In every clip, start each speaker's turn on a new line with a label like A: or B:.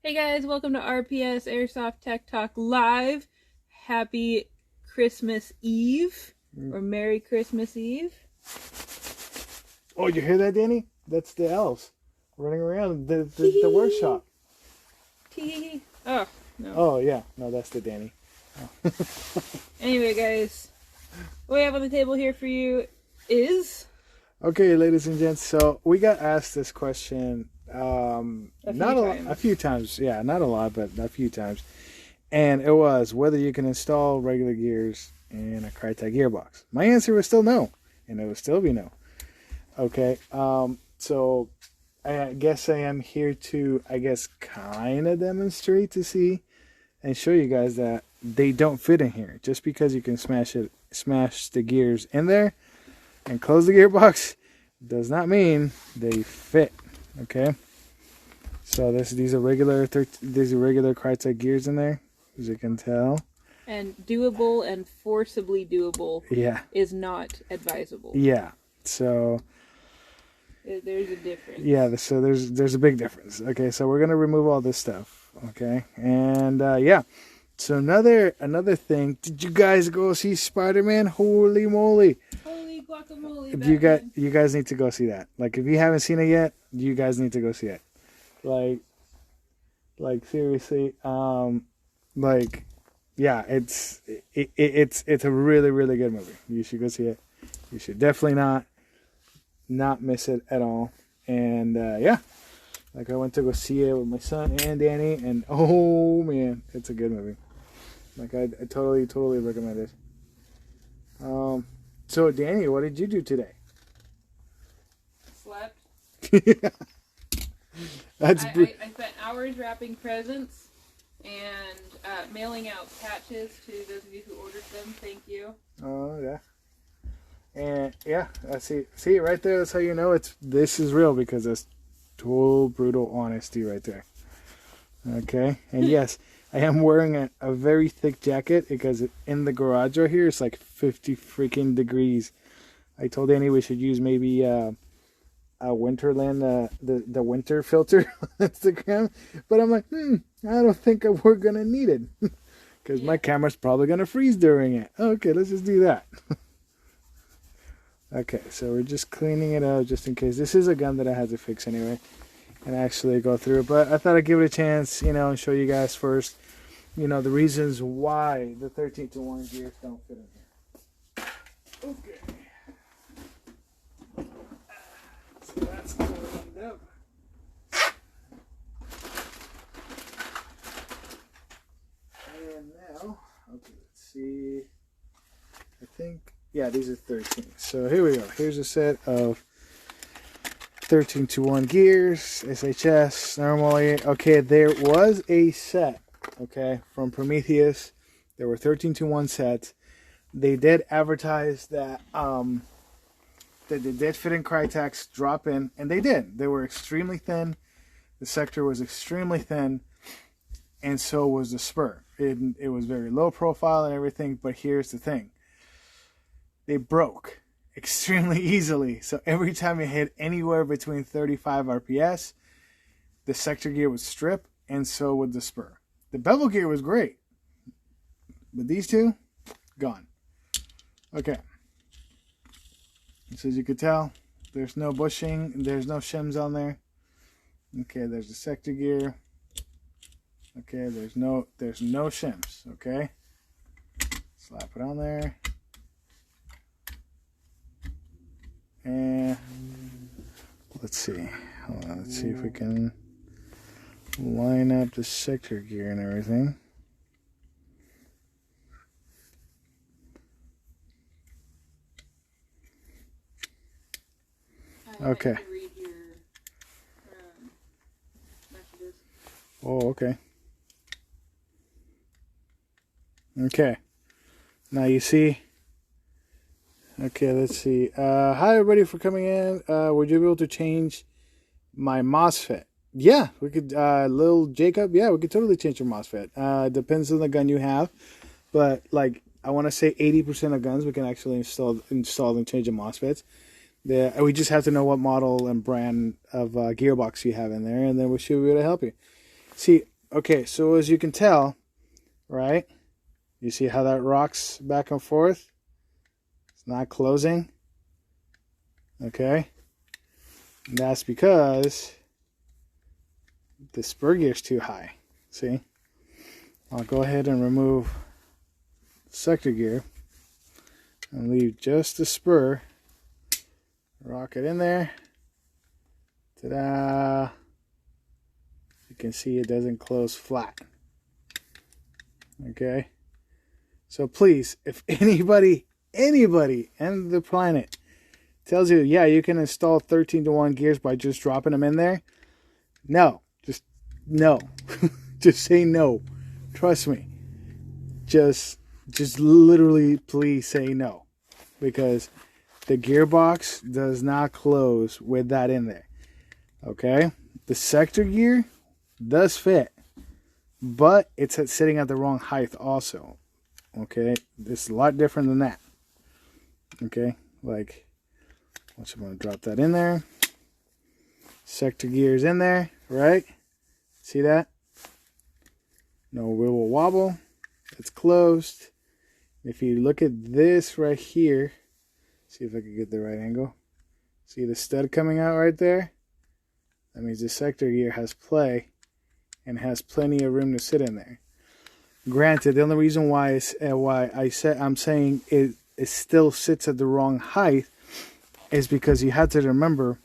A: Hey guys, welcome to RPS Airsoft Tech Talk Live. Happy Christmas Eve, or Merry Christmas Eve.
B: Oh, you hear that, Danny? That's the elves running around the workshop.
A: Tee. Oh, no.
B: Oh, yeah. No, that's the Danny. Oh.
A: Anyway, guys, what we have on the table here for you is...
B: Okay, ladies and gents, so we got asked this question a few times. Yeah, not a lot, but a few times. And it was whether you can install regular gears in a Krytac gearbox. My answer was still no, and it would still be no. Okay, so I guess I am here to, kind of demonstrate to see and show you guys that they don't fit in here. Just because you can smash the gears in there and close the gearbox does not mean they fit. Okay, so these are regular Krytac gears in there, as you can tell.
A: And doable and forcibly doable is not advisable.
B: Yeah, so
A: there's a difference.
B: Yeah, so there's a big difference. Okay, so we're gonna remove all this stuff. Okay, and so another thing. Did you guys go see Spider-Man? Holy moly!
A: Holy guacamole!
B: You guys need to go see that. Like, if you haven't seen it yet, you guys need to go see it. Like seriously, yeah, it's a really, really good movie. You should go see it. You should definitely not miss it at all. And yeah, like, I went to go see it with my son and Danny, and oh man, it's a good movie. Like, I totally recommend it. So Danny, what did you do today?
A: Slept.
B: I
A: spent hours wrapping presents and mailing out patches to those of you who ordered them. Thank you.
B: Oh yeah. And yeah, I see right there. That's how you know this is real, because it's total brutal honesty right there. Okay, and yes, I am wearing a very thick jacket because in the garage right here it's like 50 freaking degrees. I told Annie we should use maybe a Winterland, the winter filter on Instagram, but I'm like, I don't think we're gonna need it because my camera's probably gonna freeze during it. Okay, let's just do that. Okay, so we're just cleaning it out just in case. This is a gun that I had to fix anyway and actually go through it. But I thought I'd give it a chance, and show you guys first, the reasons why the 13-to-1 gears don't fit in here. Okay. So that's cleaned up. And now, okay, let's see. I think... yeah, these are 13. So here we go. Here's a set of 13-to-1 gears, SHS, normally. Okay, there was a set, okay, from Prometheus. There were 13-to-1 sets. They did advertise that they did fit in Krytacs, drop in, and they did. They were extremely thin. The sector was extremely thin, and so was the spur. It was very low profile and everything, but here's the thing. They broke extremely easily. So every time you hit anywhere between 35 RPS, the sector gear would strip, and so would the spur. The bevel gear was great, but these two, gone. Okay. So as you could tell, there's no bushing, there's no shims on there. Okay, there's the sector gear. Okay, there's no shims. Okay, slap it on there. And let's see. Hold on. Let's see if we can line up the sector gear and everything. Okay.
A: Read your messages.
B: Oh, okay. Okay. Now you see. Okay, let's see. Hi, everybody, for coming in. Would you be able to change my MOSFET? Yeah, we could. Little Jacob, yeah, we could totally change your MOSFET. Depends on the gun you have, but like, I want to say 80% of guns we can actually install and change the MOSFETs. We just have to know what model and brand of gearbox you have in there, and then we should be able to help you. See, Okay, so as you can tell, right? You see how that rocks back and forth? It's not closing. Okay. And that's because the spur gear is too high. See? I'll go ahead and remove the sector gear and leave just the spur. Rock it in there. Ta-da! You can see it doesn't close flat. Okay? So please, if anybody in the planet tells you, yeah, you can install 13-to-1 gears by just dropping them in there, no. Just no. Just say no. Trust me. Just literally please say no. Because the gearbox does not close with that in there. Okay? The sector gear does fit. But it's sitting at the wrong height also. Okay? It's a lot different than that. Okay? Like, I'm going to drop that in there. Sector gears in there, right? See that? No wibble wobble. It's closed. If you look at this right here, see if I can get the right angle. See the stud coming out right there? That means the sector gear has play and has plenty of room to sit in there. Granted, the only reason why I'm saying it still sits at the wrong height is because you have to remember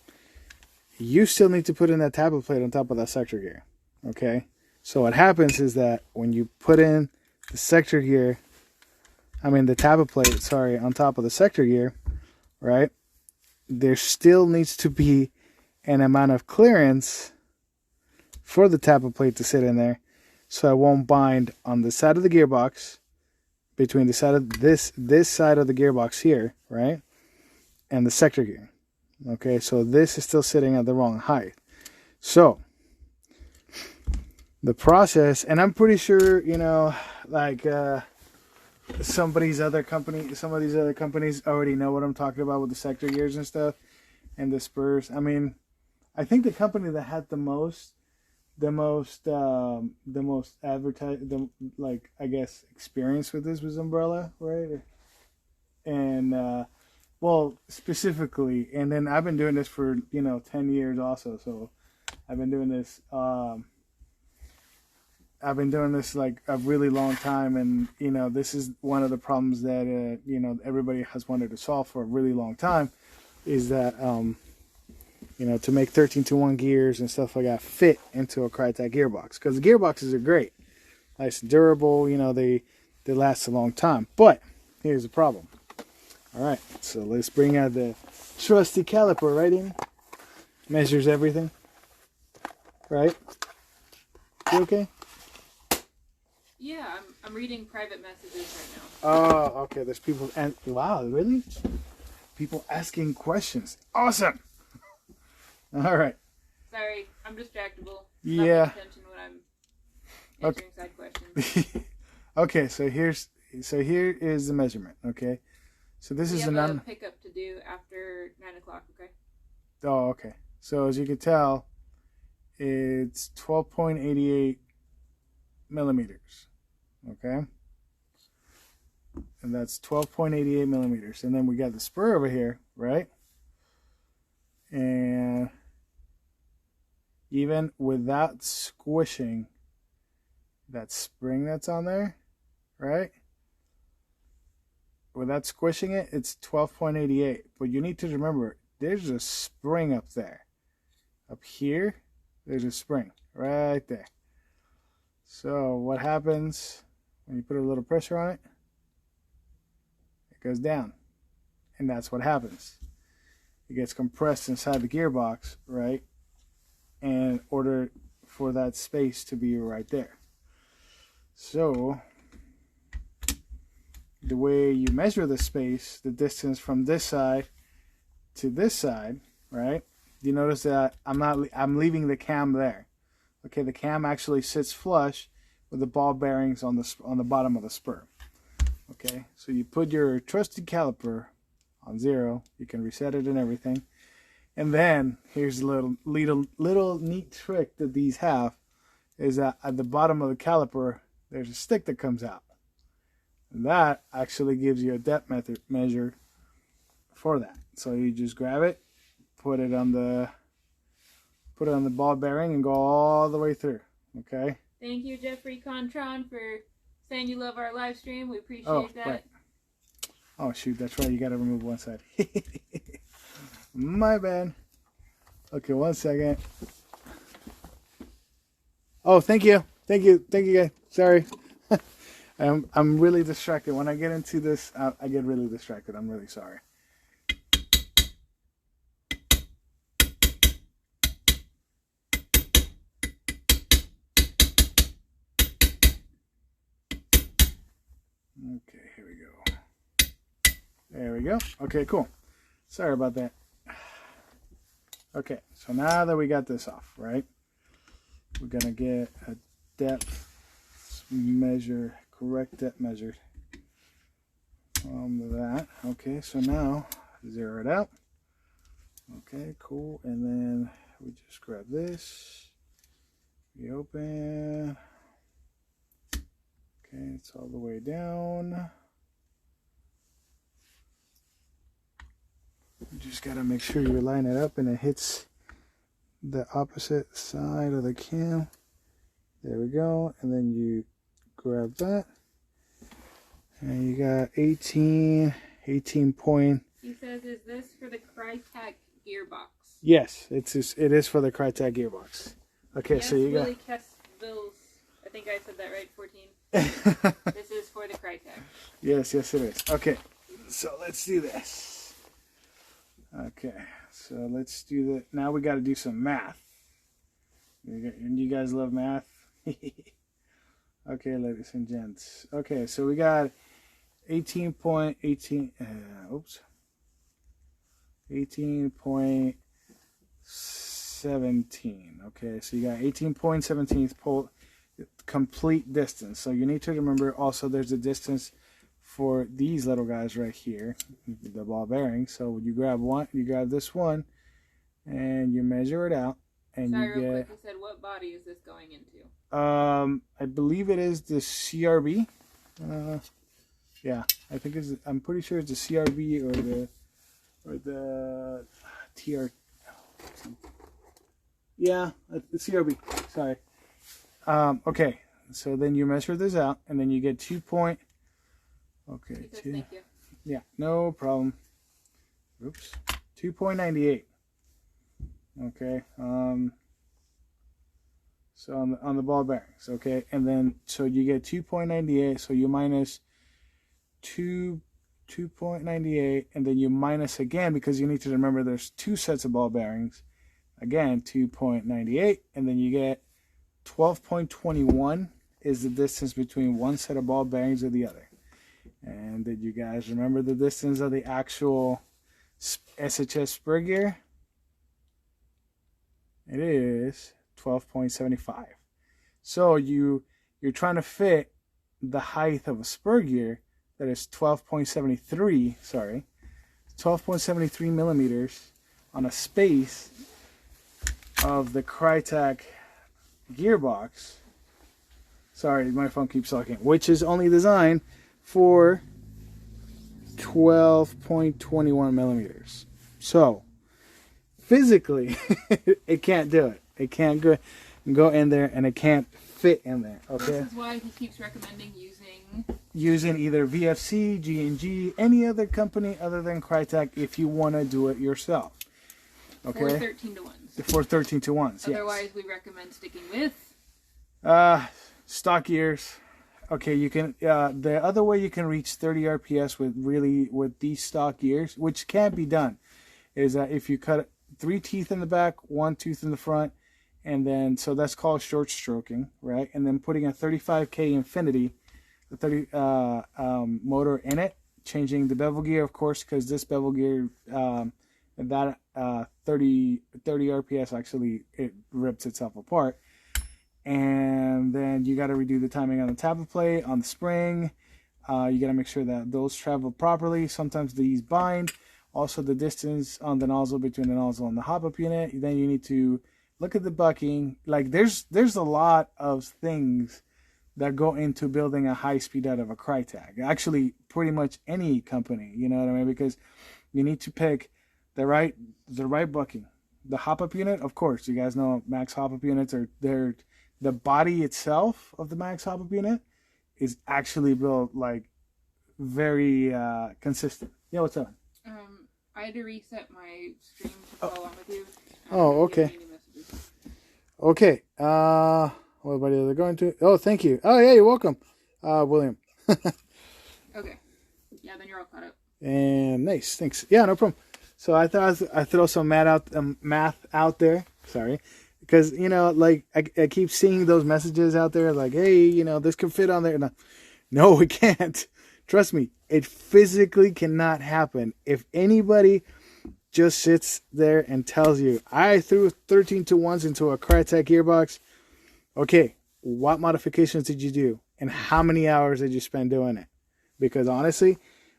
B: you still need to put in that tappet plate on top of that sector gear. Okay? So what happens is that when you put in the sector gear, the tappet plate, sorry, on top of the sector gear, right? There still needs to be an amount of clearance for the tappet plate to sit in there so it won't bind on the side of the gearbox between the side of this side of the gearbox here, right? And the sector gear. Okay, so this is still sitting at the wrong height. So the process, and I'm pretty sure, like some of these other companies already know what I'm talking about with the sector gears and stuff and the spurs. I think the company that had the most experience with this was Umbrella, right? And well, specifically, and then I've been doing this for 10 years also. So I've been doing this like a really long time, and this is one of the problems that everybody has wanted to solve for a really long time, is that to make 13-to-1 gears and stuff like that fit into a Krytac gearbox, because the gearboxes are great, nice and durable, they last a long time. But here's the problem. All right, so let's bring out the trusty caliper right in. Measures everything, right? You okay?
A: Yeah, I'm reading private messages right now.
B: Oh, okay. There's people, and wow, really? People asking questions. Awesome. All right.
A: Sorry, I'm distractible.
B: Yeah.
A: Not paying attention when I'm answering side questions.
B: Okay, so here is the measurement. Okay, so this is
A: a pickup to do after 9 o'clock. Okay.
B: Oh, okay. So as you can tell, it's 12.88 millimeters. Okay, and that's 12.88 millimeters. And then we got the spur over here, right? And even without squishing that spring that's on there, right? Without squishing it, it's 12.88. But you need to remember, there's a spring up there. Up here, there's a spring right there. So what happens when you put a little pressure on it? It goes down. And that's what happens. It gets compressed inside the gearbox, right? In order for that space to be right there. So the way you measure the space, the distance from this side to this side, right? You notice that I'm leaving the cam there. Okay, the cam actually sits flush with the ball bearings on the bottom of the spur. Okay, so you put your trusty caliper on 0. You can reset it and everything. And then here's a little neat trick that these have, is that at the bottom of the caliper, there's a stick that comes out. And that actually gives you a depth measure for that. So you just grab it, put it on the ball bearing, and go all the way through. Okay.
A: Thank you, Jeffrey Contron, for saying you love our live stream. We appreciate that.
B: Right. Oh shoot, that's right. You got to remove one side. My bad. Okay, 1 second. Oh, thank you, guys. Sorry. I'm really distracted. When I get into this, I get really distracted. I'm really sorry. Okay, here we go. There we go. Okay, cool. Sorry about that. Okay, so now that we got this off, right? We're gonna get a depth measure, correct depth measure from that. Okay, so now zero it out. Okay, cool. And then we just grab this. We open. Okay, it's all the way down. You just gotta make sure you line it up and it hits the opposite side of the cam. There we go. And then you grab that. And you got 18 point.
A: He says, is this for the Krytac gearbox?
B: Yes, it is for the Krytac gearbox. Okay,
A: yes,
B: so you
A: Willie
B: got.
A: Kessville's, I think I said that right, 14. This is for the Krytac.
B: Yes, it is. Okay, so let's do this. Okay, so let's do the. Now we got to do some math. You guys love math? Okay, ladies and gents. Okay, so we got 18.18. Oops. 18.17. Okay, so you got 18.17 pole complete distance. So you need to remember also there's a distance for these little guys right here, the ball bearing. So you grab this one, and you measure it out, and
A: Sorry,
B: you
A: real
B: get.
A: quick, you said what body is this going into?
B: I believe it is the CRB. Yeah, I'm pretty sure it's the CRB or the TR. Yeah, the CRB. Sorry. Okay, so then you measure this out, and then you get 2 point. Okay,
A: Thank you.
B: Yeah, no problem. Oops, 2.98. Okay. So on the ball bearings, okay, and then so you get 2.98. So you minus 2.98, and then you minus again because you need to remember there's two sets of ball bearings. Again, 2.98, and then you get 12.21 is the distance between one set of ball bearings or the other. And did you guys remember the distance of the actual SHS spur gear? It is 12.75. So you're trying to fit the height of a spur gear that is 12.73 millimeters on a space of the Krytac gearbox. Sorry, my phone keeps talking. Which is only designed for 12.21 millimeters. So physically, it can't do it. It can't go in there, and it can't fit in there. Okay.
A: This is why he keeps recommending
B: using either VFC, G&G, any other company other than Krytac if you want to do it yourself. Okay.
A: For 13 to 1s.
B: For 13 to 1s.
A: Otherwise, we recommend sticking with
B: stock gears. Okay, you can. The other way you can reach 30 RPS with these stock gears, which can be done, is that if you cut 3 teeth in the back, 1 tooth in the front, and then so that's called short stroking, right? And then putting a 35K Infinity, the 30 motor in it, changing the bevel gear, of course, because this bevel gear, that 30 RPS actually it rips itself apart. And then you got to redo the timing on the tappet plate, on the spring. You got to make sure that those travel properly. Sometimes these bind. Also the distance on the nozzle between the nozzle and the hop-up unit. Then you need to look at the bucking. Like there's a lot of things that go into building a high speed out of a Krytac. Actually, pretty much any company, you know what I mean? Because you need to pick the right bucking. The hop up unit, of course, you guys know max hop up units are they're the body itself of the max hop up unit is actually built like very consistent. Yeah, what's up?
A: I had to reset my stream to follow on with you.
B: Oh, okay. Okay. What about the other going to? Oh, thank you. Oh, yeah, you're welcome, William.
A: Okay. Yeah, then you're all caught up.
B: And nice, thanks. Yeah, no problem. So I thought I throw some math out there. Sorry, because you know, like I keep seeing those messages out there, like, hey, you know, this can fit on there. No, it can't. Trust me, it physically cannot happen. If anybody just sits there and tells you, I threw 13-to-1s into a Krytac gearbox. Okay, what modifications did you do? And how many hours did you spend doing it? Because honestly,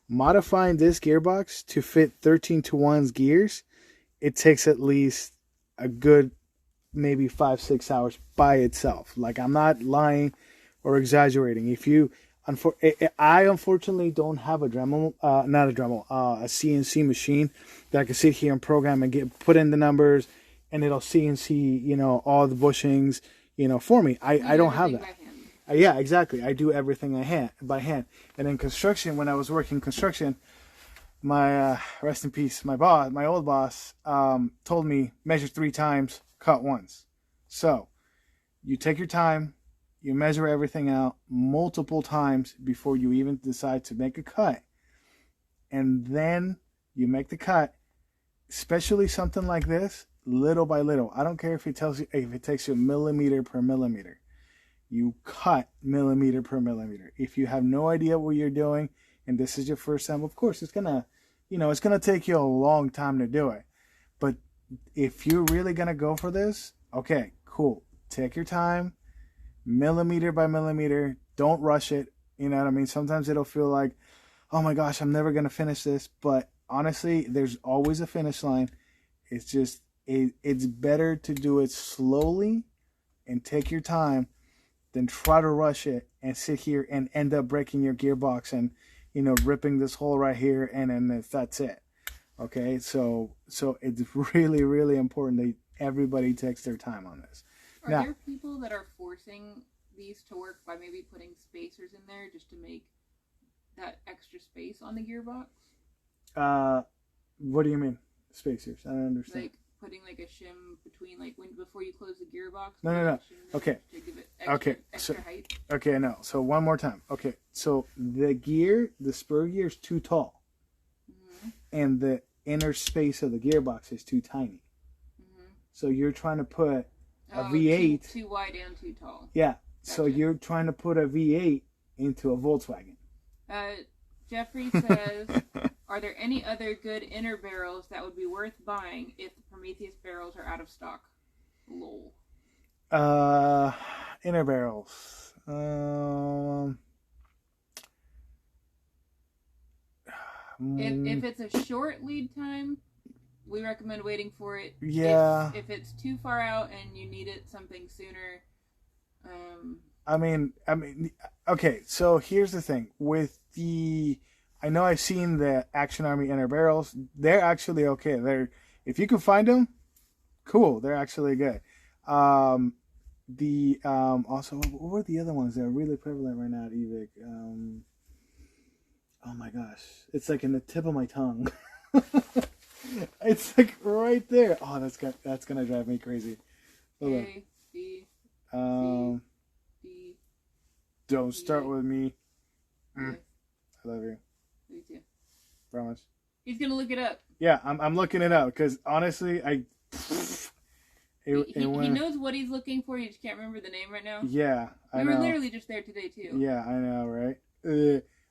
B: modifying this gearbox to fit 13-to-1's gears, it takes at least a good maybe 5-6 hours by itself. Like, I'm not lying or exaggerating. If you... I unfortunately don't have a Dremel, a CNC machine that I can sit here and program and put in the numbers, and it'll CNC, you know, all the bushings, you know, for me. I don't have that. Yeah, exactly. I do everything by hand. And in construction, when I was working construction, my rest in peace, my old boss, told me measure 3 times, cut once. So you take your time. You measure everything out multiple times before you even decide to make a cut. And then you make the cut, especially something like this, little by little. I don't care if it takes you millimeter per millimeter. You cut millimeter per millimeter. If you have no idea what you're doing and this is your first time, of course, it's gonna take you a long time to do it. But if you're really gonna go for this, okay, cool. Take your time. Millimeter by millimeter, don't rush it. You know what I mean? Sometimes it'll feel like, oh my gosh, I'm never gonna finish this. But honestly, there's always a finish line. It's just it's better to do it slowly and take your time than try to rush it and sit here and end up breaking your gearbox and, you know, ripping this hole right here, and then that's it. Okay, so it's really, really important that everybody takes their time on this.
A: Are there people that are forcing these to work by maybe putting spacers in there just to make that extra space on the gearbox?
B: What do you mean, spacers? I don't understand.
A: Like putting like a shim between, like before you close the gearbox.
B: No. Okay.
A: To give it extra height.
B: Okay, no. So one more time. Okay, so the spur gear is too tall, and the inner space of the gearbox is too tiny. So you're trying to put a V8
A: too wide and too tall.
B: Yeah. Gotcha. So you're trying to put a V8 into a Volkswagen.
A: Jeffrey says, are there any other good inner barrels that would be worth buying if the Prometheus barrels are out of stock? Lol.
B: Inner barrels.
A: If it's a short lead time, we recommend waiting for it.
B: Yeah.
A: If it's too far out and you need it something sooner.
B: I mean, okay. So here's the thing with I know I've seen the Action Army inner barrels. They're actually okay. If you can find them, cool. They're actually good. Also, what were the other ones that are really prevalent right now at EVIC? Oh my gosh, it's like in the tip of my tongue. It's like right there. Oh, that's gonna drive me crazy.
A: A, B,
B: C,
A: D.
B: Don't start with me.
A: Yeah.
B: I love you.
A: Me too.
B: Promise.
A: He's gonna look it up.
B: Yeah, I'm looking it up because honestly,
A: He knows what he's looking for. You just can't remember the name right now.
B: Yeah,
A: we were literally just there today too.
B: Yeah, I know, right?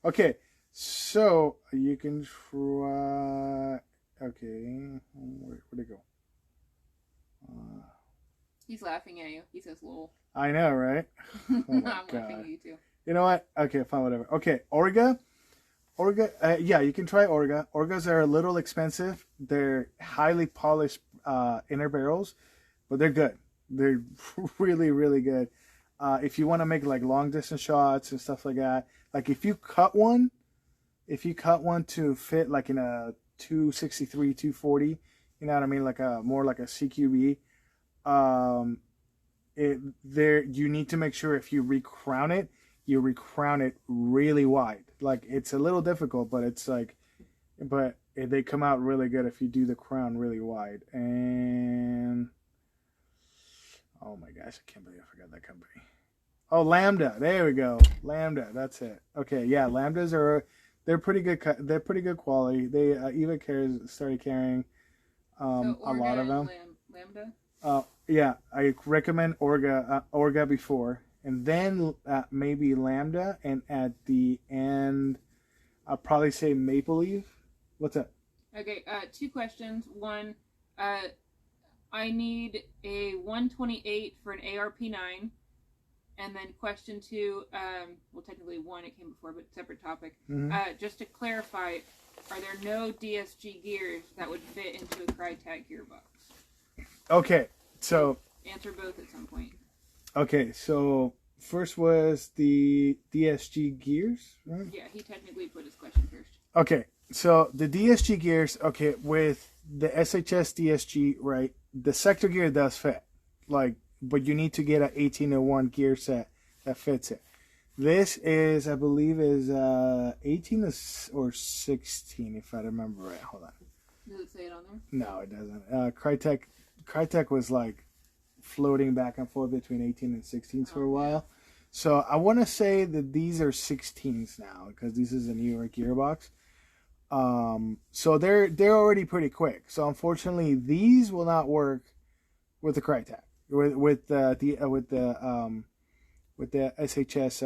B: Okay, so you can try. Okay, where'd it go?
A: He's laughing at you. He says, "Lol."
B: I know, right? Oh
A: I'm laughing at you too.
B: You know what? Okay, fine, whatever. Okay, Orga, yeah, you can try Orga. Orgas are a little expensive. They're highly polished inner barrels. but they're good. They're really, really good. If you want to make like long distance shots and stuff like that, like if you cut one to fit like in a 263, 240, you know what I mean, like a more like a CQB, you need to make sure if you recrown it, you recrown it really wide. Like it's a little difficult, but it's like, but they come out really good if you do the crown really wide. And oh my gosh, I can't believe I forgot that company. Oh, Lambda. There we go. Lambda. That's it. Okay, yeah, Lambdas they're pretty good. They're pretty good quality. They Eva started carrying
A: So
B: a lot of them.
A: Lambda.
B: Yeah, I recommend Orga before, and then maybe Lambda, and at the end, I'll probably say Maple Leaf. What's up?
A: Okay, 2 questions. One, I need a 128 for an ARP9. And then question 2, well, technically 1, it came before, but separate topic.
B: Mm-hmm.
A: Just to clarify, are there no DSG gears that would fit into a Krytac gearbox?
B: Okay, so...
A: Answer both at some point.
B: Okay, so first was the DSG gears, right?
A: Yeah, he technically put his question first.
B: Okay, so the DSG gears, okay, with the SHS DSG, right, the sector gear does fit. Like, but you need to get an 1801 gear set that fits it. This is, I believe, is 18 or 16, if I remember right. Hold on.
A: Does it say it on there?
B: No, it doesn't. Krytac was like floating back and forth between 18 and 16s for a while. So I want to say that these are 16s now because this is a newer gearbox. So they're already pretty quick. So unfortunately, these will not work with the Krytac. With the SHS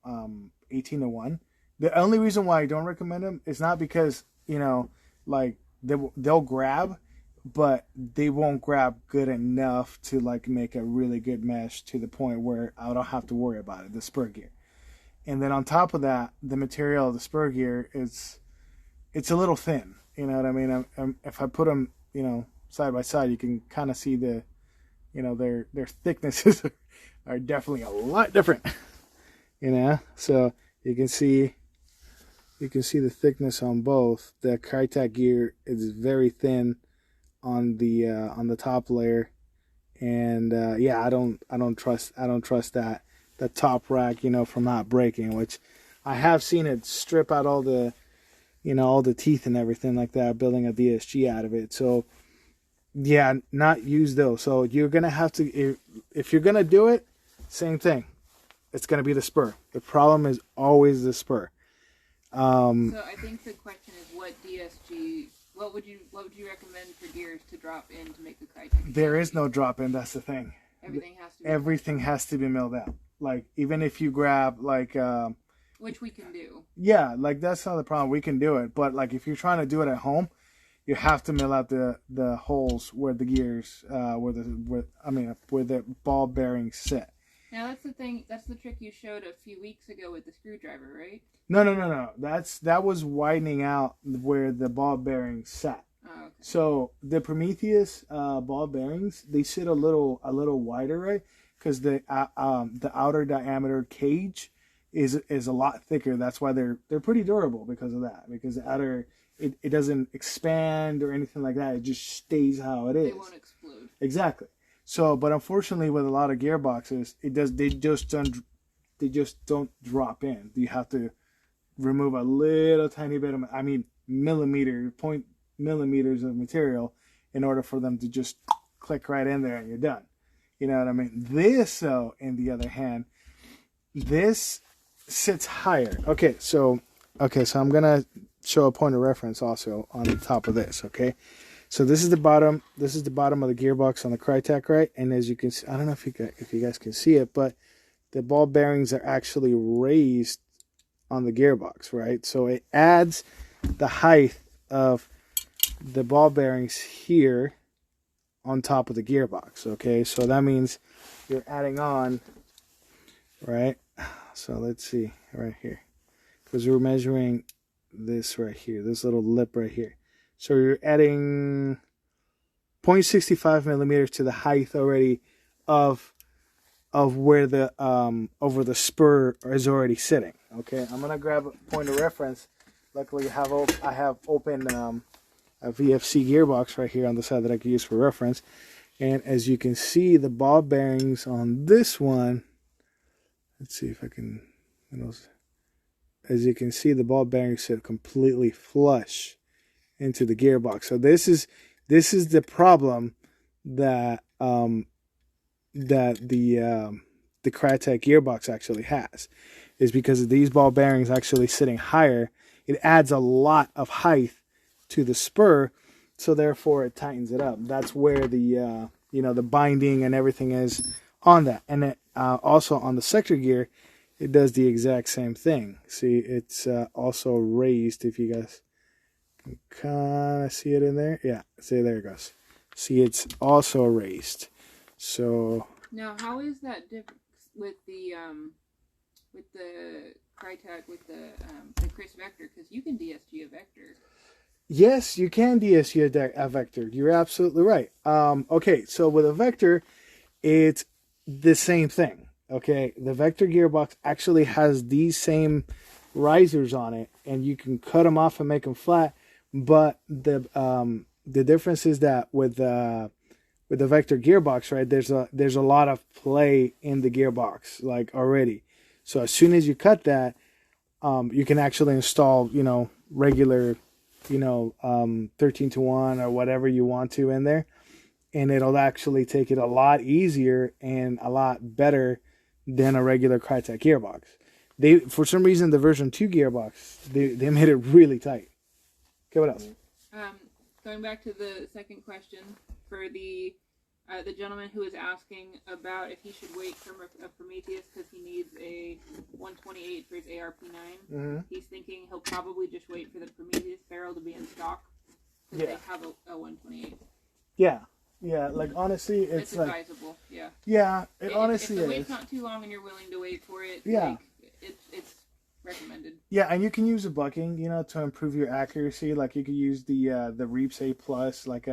B: 1801. The only reason why I don't recommend them is not because, you know, like they'll grab, but they won't grab good enough to like make a really good mesh to the point where I don't have to worry about it, the spur gear. And then on top of that, the material of the spur gear it's a little thin. You know what I mean? If I put them, you know, side by side, you can kind of see the, you know, their thicknesses are definitely a lot different. You know, so you can see the thickness on both. The Krytac gear is very thin on the top layer, and yeah, I don't trust that the top rack, you know, from not breaking. Which I have seen it strip out all the, you know, all the teeth and everything like that, building a DSG out of it. So yeah, not use those. So you're gonna have to, if you're gonna do it, same thing. It's gonna be the spur. The problem is always the spur.
A: So I think the question is, what DSG? What would you recommend for gears to drop in to make the Krytac?
B: There is no drop in. That's the thing. Everything has to be milled out. Like even if you grab like.
A: Which we can do. Yeah,
B: like that's not the problem. We can do it, but like if you're trying to do it at home, you have to mill out the holes where the gears, where the ball bearings sit.
A: Now that's the thing. That's the trick you showed a few weeks ago with the screwdriver, right?
B: No. That was widening out where the ball bearings sat.
A: Oh, okay.
B: So the Prometheus ball bearings, they sit a little wider, right? Because the outer diameter cage is a lot thicker. That's why they're pretty durable because of that. Because the outer it doesn't expand or anything like that. It just stays how it is.
A: They won't explode.
B: Exactly. So, but unfortunately, with a lot of gearboxes, they just don't drop in. You have to remove a little tiny bit of, millimeters of material in order for them to just click right in there and you're done. You know what I mean? This, though, on the other hand, this sits higher. Okay, so I'm gonna show a point of reference also on the top of this. Okay, so this is the bottom. This is the bottom of the gearbox on the Krytac, right? And as you can see, I don't know if you guys can see it, but the ball bearings are actually raised on the gearbox, right? So it adds the height of the ball bearings here on top of the gearbox. Okay, so that means you're adding on, right? So let's see right here, because we're measuring this right here, this little lip right here. So you're adding 0.65 millimeters to the height already of where the over the spur is already sitting. Okay, I'm gonna grab a point of reference. Luckily, I have open a VFC gearbox right here on the side that I can use for reference. And as you can see, the ball bearings on this one. Let's see if I can. As you can see, the ball bearings sit completely flush into the gearbox. So this is the problem that the Krytac gearbox actually has, is because of these ball bearings actually sitting higher. It adds a lot of height to the spur, so therefore it tightens it up. That's where the the binding and everything is on that. And it, also on the sector gear, it does the exact same thing. See, it's also raised. If you guys can kind of see it in there, yeah. See, there it goes. See, it's also raised. So
A: now, how is that different with the Krytac with the Chris Vector? Because you can DSG a Vector.
B: Yes, you can DSG a Vector. You're absolutely right. Okay, so with a Vector, it's the same thing. Okay, the Vector gearbox actually has these same risers on it, and you can cut them off and make them flat. But the difference is that with the Vector gearbox, right, there's a lot of play in the gearbox, like, already. So as soon as you cut that, you can actually install, regular, 13-to-1 or whatever you want to in there, and it'll actually take it a lot easier and a lot better than a regular Krytac gearbox. They, for some reason, the version 2 gearbox, they made it really tight. Okay, what else?
A: Going back to the second question for the gentleman who was asking about if he should wait for a Prometheus because he needs a 128 for his ARP9.
B: Mm-hmm.
A: He's thinking he'll probably just wait for the Prometheus barrel to be in stock because they have a 128.
B: Yeah. Yeah, like, honestly, it's like,
A: advisable. Yeah.
B: Yeah, it honestly is.
A: If the wait's not too long and you're willing to wait for it,
B: yeah,
A: like, it's recommended.
B: Yeah, and you can use the bucking, to improve your accuracy. Like, you could use the Reaps A Plus, like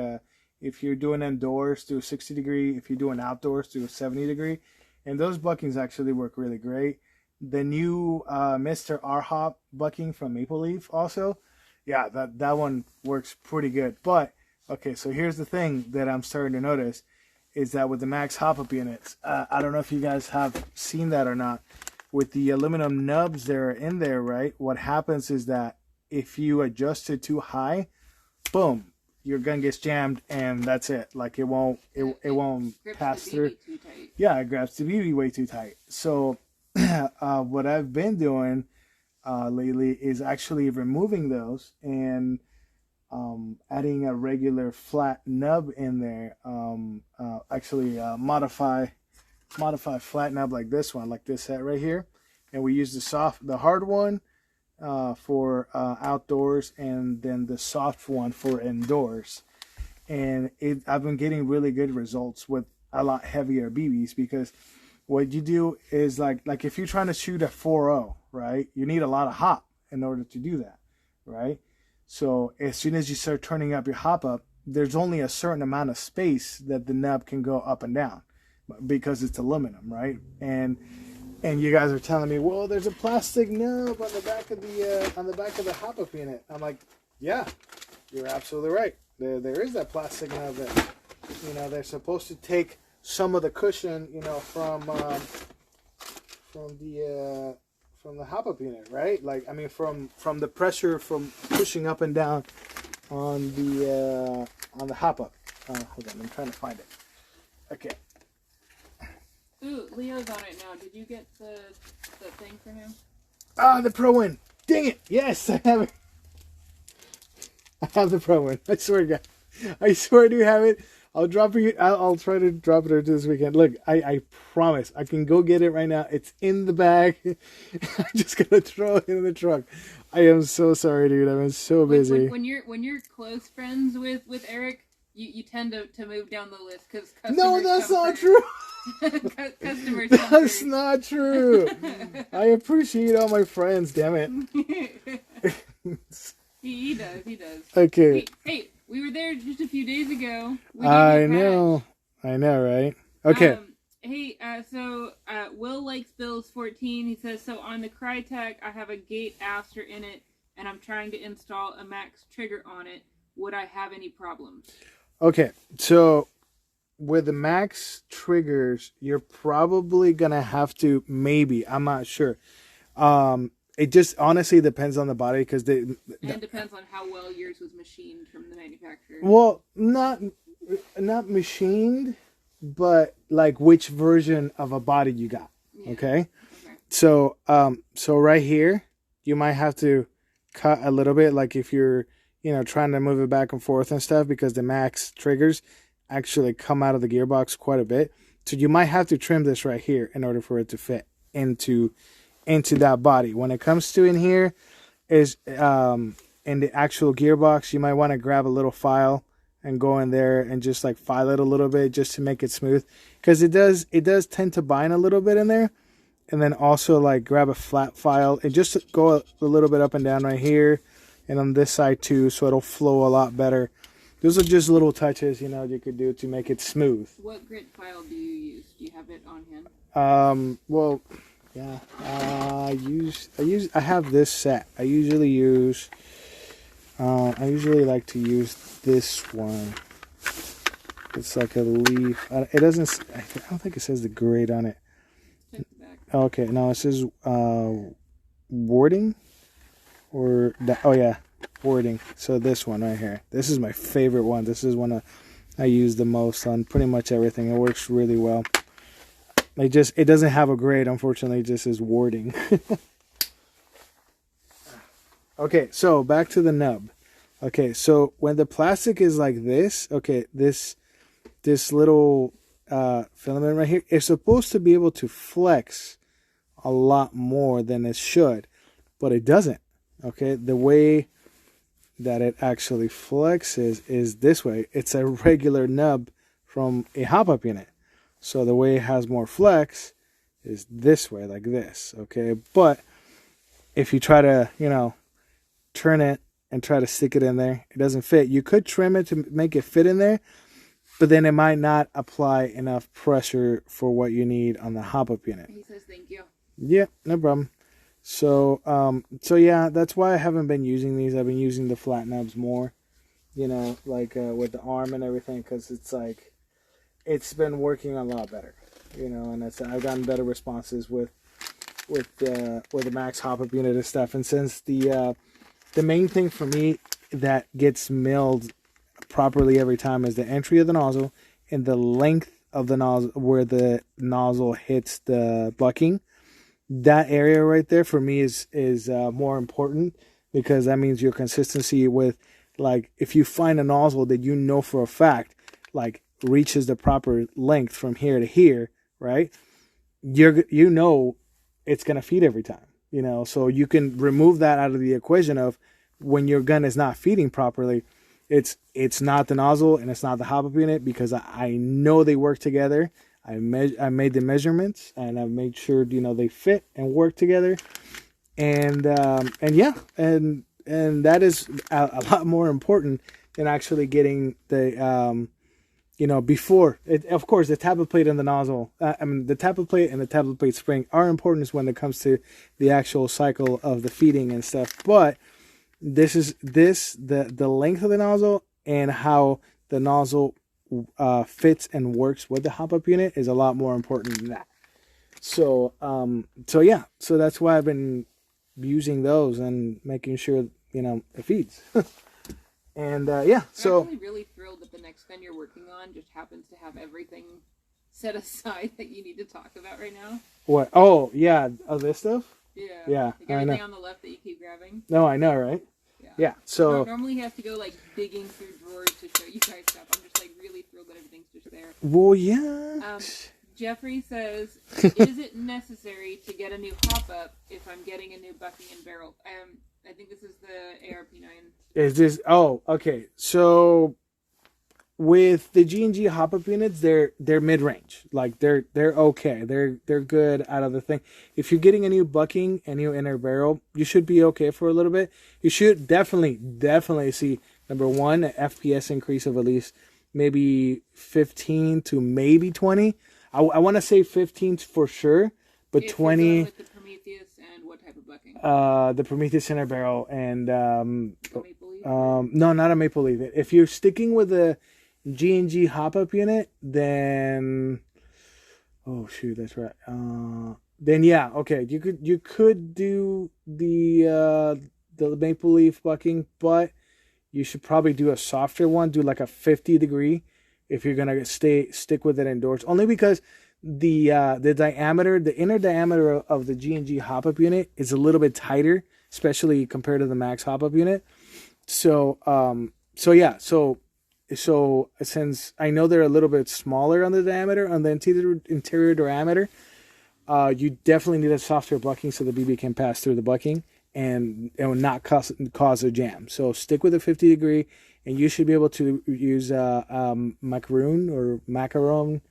B: if you're doing indoors, do a 60 degree. If you're doing outdoors, do a 70 degree. And those buckings actually work really great. The new Mr. R-Hop bucking from Maple Leaf also, yeah, that one works pretty good. But okay, so here's the thing that I'm starting to notice is that with the Max hop-up units, I don't know if you guys have seen that or not, with the aluminum nubs that are in there, right? What happens is that if you adjust it too high, boom, your gun gets jammed and that's it. Like, it won't pass through.
A: Too tight.
B: Yeah, it grabs the BB way too tight. So what I've been doing lately is actually removing those and adding a regular flat nub in there. Modify flat nub like this one, like this set right here, and we use the hard one for outdoors, and then the soft one for indoors. And I've been getting really good results with a lot heavier BBs, because what you do is like if you're trying to shoot a 4.0, right, you need a lot of hop in order to do that, right? So as soon as you start turning up your hop up, there's only a certain amount of space that the nub can go up and down, because it's aluminum, right? And you guys are telling me, well, there's a plastic nub on the back of the hop up unit. I'm like, yeah, you're absolutely right. There is that plastic nub that, they're supposed to take some of the cushion, from the hop-up unit, right? Like, I mean, from the pressure from pushing up and down on the hop-up. Hold on, I'm trying to find it. Okay.
A: Ooh, Leo's on it now. Did you get the thing for him?
B: Ah, the Pro Win. Dang it! Yes, I have it. I have the Pro Win. I swear to God. I swear I do have it. I'll drop it. I'll try to drop it this weekend. Look, I promise I can go get it right now. It's in the bag. I'm just gonna throw it in the truck. I am so sorry, dude. I've been so busy.
A: When you're close friends with Eric, you tend to move down the list because
B: no, that's not true.
A: Customers.
B: That's not true. I appreciate all my friends. Damn it.
A: He does.
B: Okay.
A: Hey, We were there just a few days ago.
B: I know, right? Okay.
A: Hey, so Will likes Bill's 14. He says, so on the Krytac, I have a gate aster in it, and I'm trying to install a max trigger on it. Would I have any problems?
B: Okay, so with the max triggers, you're probably gonna have to, maybe, I'm not sure. It just honestly depends on the body, because
A: and depends on how well yours was machined from the manufacturer.
B: Well, not machined, but like which version of a body you got. Yeah. Okay. So right here, you might have to cut a little bit, like if you're, trying to move it back and forth and stuff, because the max triggers actually come out of the gearbox quite a bit. So you might have to trim this right here in order for it to fit into that body. When it comes to in here is in the actual gearbox, you might want to grab a little file and go in there and just like file it a little bit just to make it smooth, because it does tend to bind a little bit in there. And then also like grab a flat file and just go a little bit up and down right here and on this side too, so it'll flow a lot better. Those are just little touches, you could do to make it smooth.
A: What grit file do you use? Do you have it on hand?
B: Well, yeah, I have this set. I usually like to use this one. It's like a leaf. It doesn't, I don't think it says the grade on it.
A: Check the back.
B: Okay, no, it says warding, or oh yeah, warding. So this one right here. This is my favorite one. This is one I use the most on pretty much everything. It works really well. It doesn't have a grade, unfortunately. It just says warding. Okay, so back to the nub. Okay, so when the plastic is like this, okay, this little filament right here is supposed to be able to flex a lot more than it should, but it doesn't. Okay, the way that it actually flexes is this way. It's a regular nub from a hop-up unit. So the way it has more flex is this way, like this. Okay, but if you try to, turn it and try to stick it in there, it doesn't fit. You could trim it to make it fit in there, but then it might not apply enough pressure for what you need on the hop-up unit.
A: He says thank you.
B: Yeah, no problem. So yeah, that's why I haven't been using these. I've been using the flat nubs more, like with the arm and everything, because it's like, it's been working a lot better, and I've gotten better responses with the max hop-up unit and stuff. And since the main thing for me that gets milled properly every time is the entry of the nozzle and the length of the nozzle, where the nozzle hits the bucking. That area right there for me is more important, because that means your consistency with, like, if you find a nozzle that for a fact like reaches the proper length from here to here, right? It's gonna feed every time. So you can remove that out of the equation of when your gun is not feeding properly. It's not the nozzle and it's not the hop-up unit, because I know they work together. I made the measurements and I've made sure they fit and work together, and that is a lot more important than actually getting the before it. Of course, the tappet plate and the nozzle, the tappet plate and the tappet plate spring are important when it comes to the actual cycle of the feeding and stuff. But the length of the nozzle and how the nozzle fits and works with the hop-up unit is a lot more important than that. So yeah, so that's why I've been using those and making sure it feeds. And yeah, so
A: I'm actually really thrilled that the next gun you're working on just happens to have everything set aside that you need to talk about right now.
B: What? Oh yeah, this stuff.
A: Yeah. Like everything on the left that you keep grabbing.
B: No, I know, right? Yeah. So
A: normally you have to go like digging through drawers to show you guys stuff. I'm just like really thrilled that everything's just there.
B: Well, yeah.
A: Jeffrey says, is it necessary to get a new hop-up if I'm getting a new bucking and barrel? I think this is the ARP9.
B: Is this? Oh, okay. So with the G&G hop-up units, they're mid-range. Like they're okay. They're good out of the thing. If you're getting a new bucking and new inner barrel, you should be okay for a little bit. You should definitely see Number one, an FPS increase of at least maybe 15 to maybe 20. I want to say 15 for sure, but
A: if
B: 20.
A: You're going with the Prometheus and what type of bucking?
B: The Prometheus center barrel and
A: Maple Leaf?
B: no, not a Maple Leaf. If you're sticking with a G&G hop-up unit, then oh shoot, that's right. Then yeah, okay, you could do the Maple Leaf bucking, but you should probably do a softer one. Do like a 50 degree if you're gonna stick with it indoors. Only because the diameter, the inner diameter of the G&G hop-up unit is a little bit tighter, especially compared to the Max hop-up unit. So since I know they're a little bit smaller on the diameter, on the interior diameter, you definitely need a softer bucking so the BB can pass through the bucking and it will not cause a jam. So stick with a 50 degree, and you should be able to use macaroon or macaron,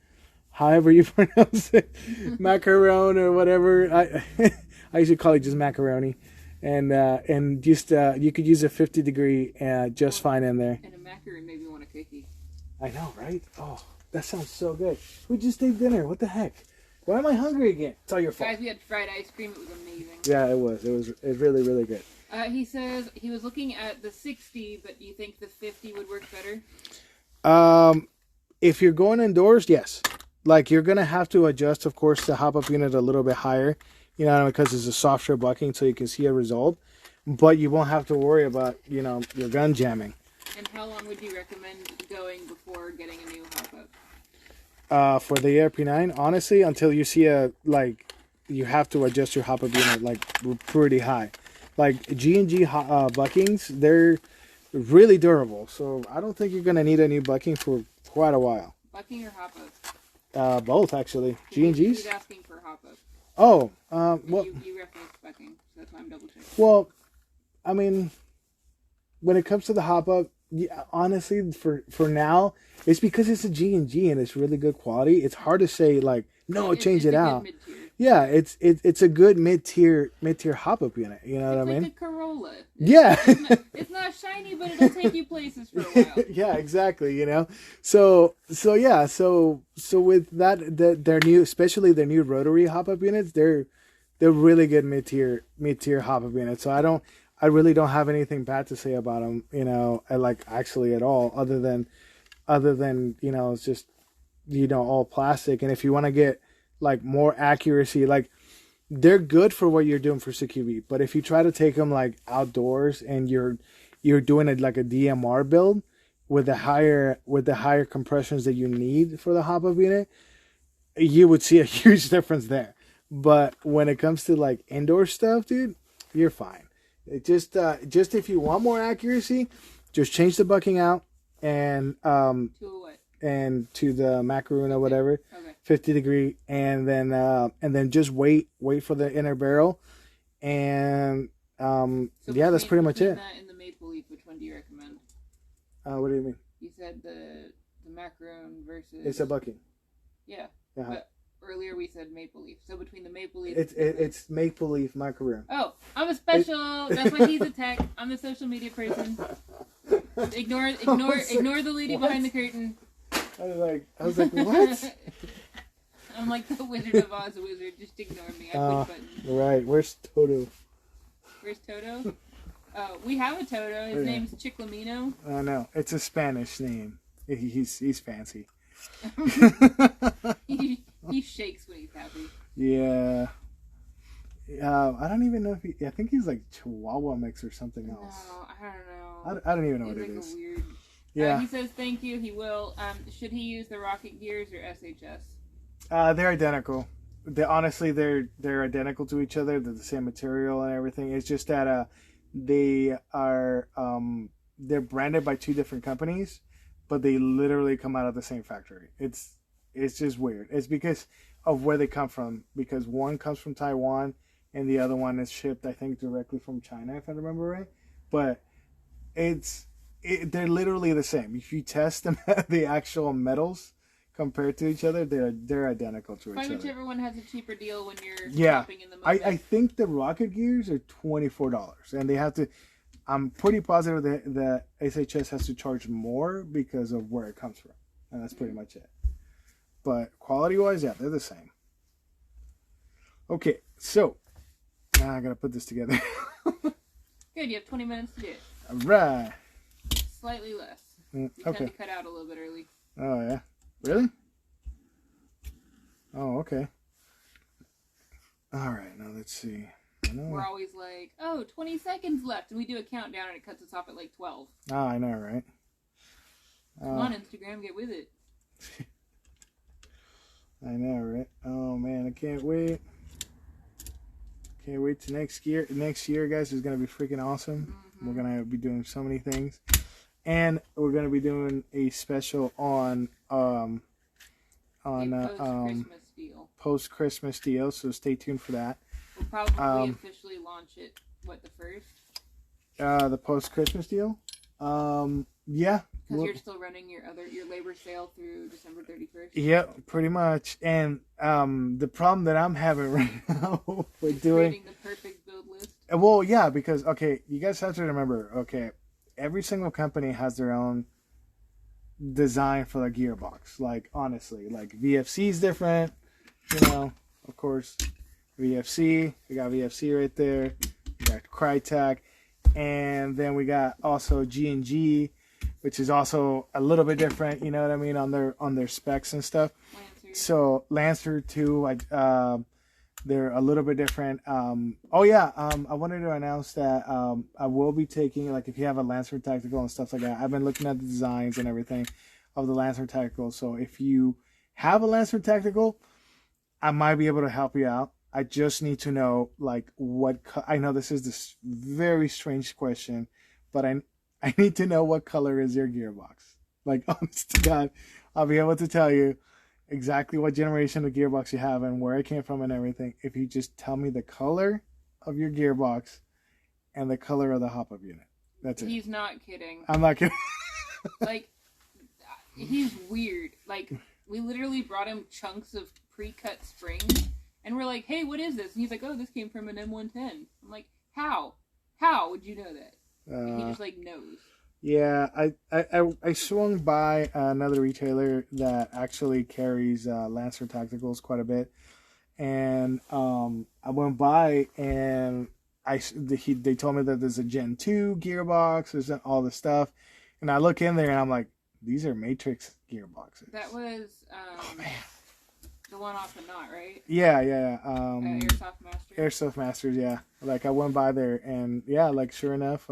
B: however you pronounce it, macaron or whatever. I usually call it just macaroni, and just you could use a 50 degree just fine in there.
A: And a macaroon maybe want a cookie.
B: I know, right? Oh, that sounds so good. We just ate dinner. What the heck? Why am I hungry again? It's all your fault.
A: Guys, we had fried ice cream. It was amazing.
B: Yeah, it was. It was really, really good.
A: He says he was looking at the 60, but you think the 50 would work better?
B: If you're going indoors, yes. Like, you're going to have to adjust, of course, the hop-up unit a little bit higher, you know, because it's a softer bucking so you can see a result. But you won't have to worry about, you know, your gun jamming.
A: And how long would you recommend going before getting a new hop-up?
B: For the ARP9, honestly, until you see you have to adjust your hop-up unit, like, pretty high. Like, G&G buckings, they're really durable. So I don't think you're going to need a new bucking for quite a while.
A: Bucking or hop-up?
B: Both, actually. G&Gs?
A: He's asking for hop-up.
B: Oh, well...
A: You referenced bucking, so that's why I'm double-checking.
B: Well, I mean, when it comes to the hop-up, yeah, honestly, for now, it's because it's a G&G and it's really good quality. It's hard to say, like, no, change it out. Yeah, it's a good mid-tier hop-up unit. You know what I mean?
A: It's like a Corolla.
B: Yeah.
A: It's not shiny, but it'll take you places for a while.
B: Yeah, exactly. You know, so with that, their new, especially their new rotary hop-up units, they're really good mid-tier hop-up units. So I really don't have anything bad to say about them. You know, actually at all, other than you know, it's just, you know, all plastic. And if you want to get like more accuracy, like, they're good for what you're doing for CQB, but if you try to take them like outdoors and you're doing it like a DMR build with the higher compressions that you need for the hop-up unit, you would see a huge difference there. But when it comes to like indoor stuff, dude, you're fine. It just if you want more accuracy, just change the bucking out and
A: to what?
B: And to the macaroon or whatever.
A: Okay.
B: 50 degree, and then just wait for the inner barrel, and yeah, that's pretty much it.
A: That and the Maple Leaf, which one do you recommend?
B: What do you mean?
A: You said the macaroon versus.
B: It's a bucking.
A: Yeah.
B: Uh-huh.
A: But earlier we said Maple Leaf. So between the Maple Leaf.
B: It's Maple Leaf macaroon.
A: Oh, I'm a special. That's why he's a tech. I'm the social media person. Ignore the lady behind the curtain.
B: I was like, what?
A: I'm like the Wizard of Oz wizard. Just ignore me. I push buttons.
B: Right. Where's Toto?
A: Where's Toto? We have a Toto. His name's Chiclamino.
B: Oh no, it's a Spanish name. He's fancy.
A: He shakes when he's happy.
B: Yeah. I don't even know if I think he's like Chihuahua mix or something else.
A: No, I don't know.
B: I don't even know
A: he's
B: what
A: like
B: it is.
A: A weird.
B: Yeah.
A: He says thank you. He will. Should he use the rocket gears or SHS?
B: They're identical. Honestly, they're identical to each other. They're the same material and everything. It's just that they are they're branded by two different companies, but they literally come out of the same factory. It's just weird. It's because of where they come from. Because one comes from Taiwan and the other one is shipped, I think, directly from China, if I remember right. But they're literally the same. If you test them at the actual metals compared to each other, they're identical to each other.
A: Find whichever one has a cheaper deal when you're
B: shopping
A: in the moment.
B: I think the rocket gears are $24, and they have to. I'm pretty positive that SHS has to charge more because of where it comes from, and that's pretty much it. But quality-wise, yeah, they're the same. Okay, so now I gotta put this together.
A: Good, you have 20 minutes to do it.
B: All right.
A: Slightly less.
B: Okay.
A: You had to cut out a little bit early.
B: Oh yeah, really? Oh, okay. All right, now let's see.
A: We're always like, oh, 20 seconds left, and we do a countdown, and it cuts us off at like 12.
B: Oh, I know, right?
A: Come on, Instagram, get with it.
B: I know, right? Oh man, I can't wait. Can't wait to next year. Next year, guys, is gonna be freaking awesome. Mm-hmm. We're gonna be doing so many things, and we're gonna be doing a special on
A: post-Christmas deal.
B: Post-Christmas deal. So stay tuned for that.
A: We'll probably officially launch it. What, the 1st?
B: The post-Christmas deal. Yeah.
A: Because you're still running your labor sale through December 31st.
B: Yep, pretty much. And the problem that I'm having right now with
A: creating the perfect build list.
B: Well, yeah, because okay, you guys have to remember. Okay, every single company has their own design for the gearbox. Like honestly, like VFC is different. You know, of course, VFC. We got VFC right there. We got Krytac, and then we got also G&G, which is also a little bit different, you know what I mean, on their specs and stuff. Lancer. So Lancer too, like they're a little bit different. I wanted to announce that I will be taking, like, if you have a Lancer Tactical and stuff like that, I've been looking at the designs and everything of the Lancer Tactical. So if you have a Lancer Tactical, I might be able to help you out. I just need to know, like, I know this is this very strange question, but I need to know what color is your gearbox. Like, honest to God, I'll be able to tell you exactly what generation of gearbox you have and where it came from and everything. If you just tell me the color of your gearbox and the color of the hop-up unit. That's it.
A: He's not kidding.
B: I'm not kidding.
A: Like, he's weird. Like, we literally brought him chunks of pre-cut springs, and we're like, hey, what is this? And he's like, oh, this came from an M110. I'm like, how? How would you know that? He just, like, knows.
B: Yeah, I swung by another retailer that actually carries Lancer Tacticals quite a bit, and I went by and they told me that there's a Gen 2 gearbox, there's all this stuff, and I look in there and I'm like, these are Matrix gearboxes.
A: That was oh man, the one off the knot, right?
B: Yeah.
A: Airsoft Masters.
B: Airsoft Masters, yeah. Like I went by there and yeah, like sure enough,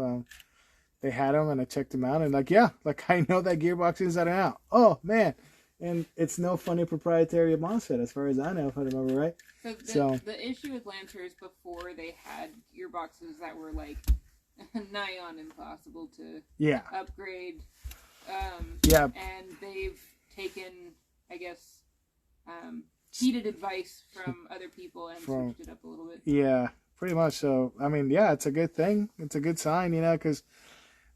B: they had them and I checked them out and like yeah, like I know that gearbox inside and out. Oh man, and it's no funny proprietary MOSFET as far as I know, if I remember right.
A: So the issue with Lancers before they had gearboxes that were like nigh on impossible to upgrade. And they've taken, I guess, heated advice from other people and switched it up a little bit.
B: Yeah, pretty much. So, I mean, yeah, it's a good thing. It's a good sign, you know, because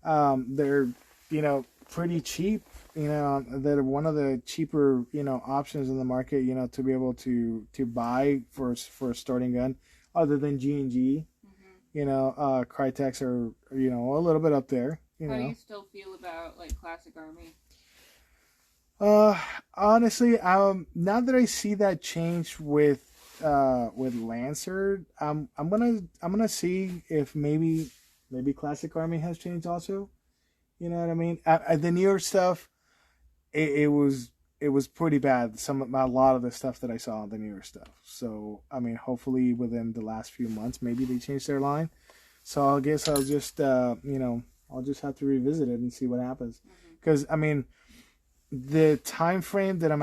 B: they're, you know, pretty cheap. You know, they're one of the cheaper, you know, options in the market, you know, to be able to buy for a starting gun, other than G&G. Mm-hmm. You know, Krytacs are, you know, a little bit up there.
A: How do you still feel about like Classic Army?
B: Honestly, now that I see that change with Lancer, I'm gonna see if maybe Classic Army has changed also. You know what I mean? The newer stuff, it was pretty bad. A lot of the stuff that I saw on the newer stuff. So I mean, hopefully within the last few months, maybe they changed their line. So I guess I'll just you know. I'll just have to revisit it and see what happens. Because I mean, the time frame that I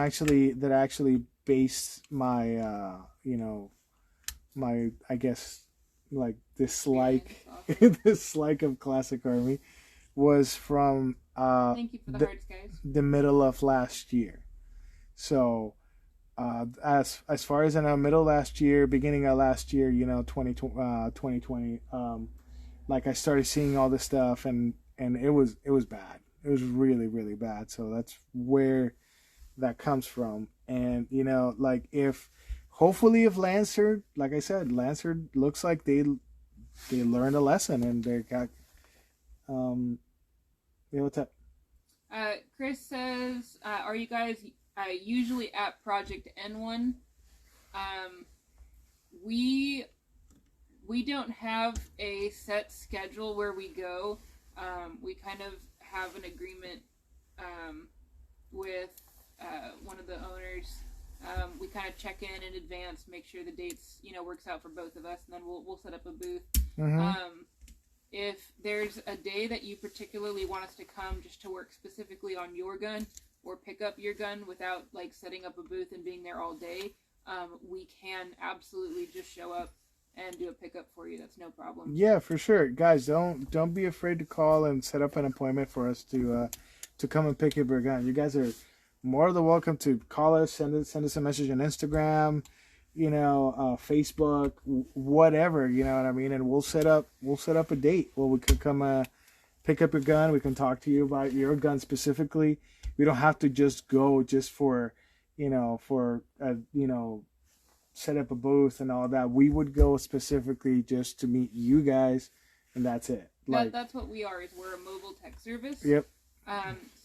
B: actually based my you know, my, I guess, like dislike of Classic Army was from
A: Thank you for the hearts, guys.
B: The middle of last year. So as far as I know, middle of last year, beginning of last year, you know, 2020, like I started seeing all this stuff and it was bad. It was really, really bad. So that's where that comes from. And, you know, like hopefully if Lancer, like I said, Lancer looks like they learned a lesson and Yeah, what's up?
A: Chris says, are you guys usually at Project N1? We don't have a set schedule where we go. We kind of have an agreement with one of the owners. We kind of check in advance, make sure the dates works out for both of us, and then we'll set up a booth.
B: Mm-hmm.
A: If there's a day that you particularly want us to come just to work specifically on your gun or pick up your gun without like setting up a booth and being there all day, we can absolutely just show up and do a pickup for you. That's no problem.
B: Yeah, for sure, guys. Don't be afraid to call and set up an appointment for us to come and pick up your gun. You guys are more than welcome to call us, send us a message on Instagram, Facebook, whatever, you know what I mean, and we'll set up a date where we could come pick up your gun. We can talk to you about your gun specifically. We don't have to just go just for set up a booth and all that. We would go specifically just to meet you guys, and that's it.
A: That's what we are. Is we're a mobile tech service.
B: Yep.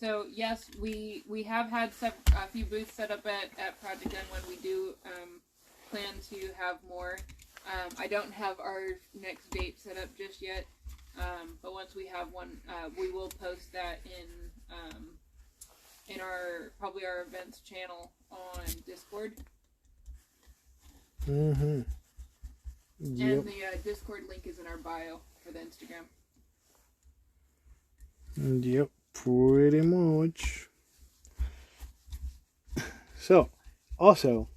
A: So yes, we have had a few booths set up at Project N when we do plan to have more. I don't have our next date set up just yet, but once we have one, we will post that in our events channel on Discord.
B: Mm-hmm. Yep.
A: And the Discord link is in our bio for the Instagram.
B: Yep, pretty much. So, also,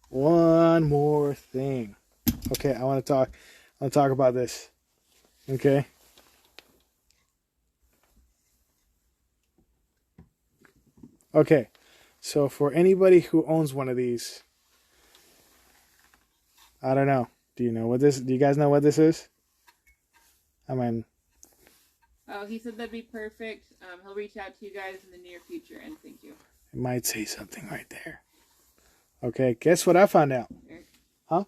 B: one more thing. Okay, I want to talk about this. Okay. Okay. So for anybody who owns one of these, I don't know. Do you guys know what this is? I mean,
A: oh, he said that'd be perfect. He'll reach out to you guys in the near future, and thank you.
B: It might say something right there. Okay, guess what I found out?
A: Sure.
B: Huh?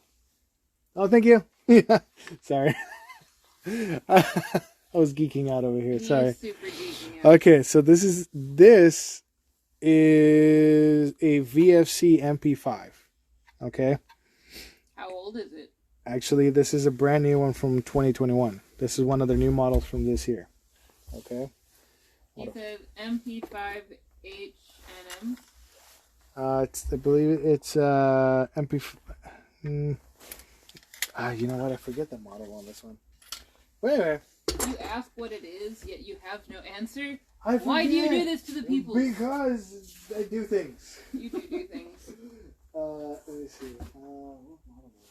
B: Oh, thank you. Sorry. I was geeking out over here. Sorry.
A: Super geeking out.
B: Okay, so this is a VFC MP5. Okay.
A: How old is it?
B: Actually, this is a brand new one from 2021. This is one of their new models from this year. Okay.
A: He said MP5HNM.
B: I believe it's MP. You know what? I forget the model on this one. Wait a minute.
A: You ask what it is, yet you have no answer.
B: I forget.
A: Why do you do this to the people?
B: Because I do things.
A: You do things.
B: Let me see. What model is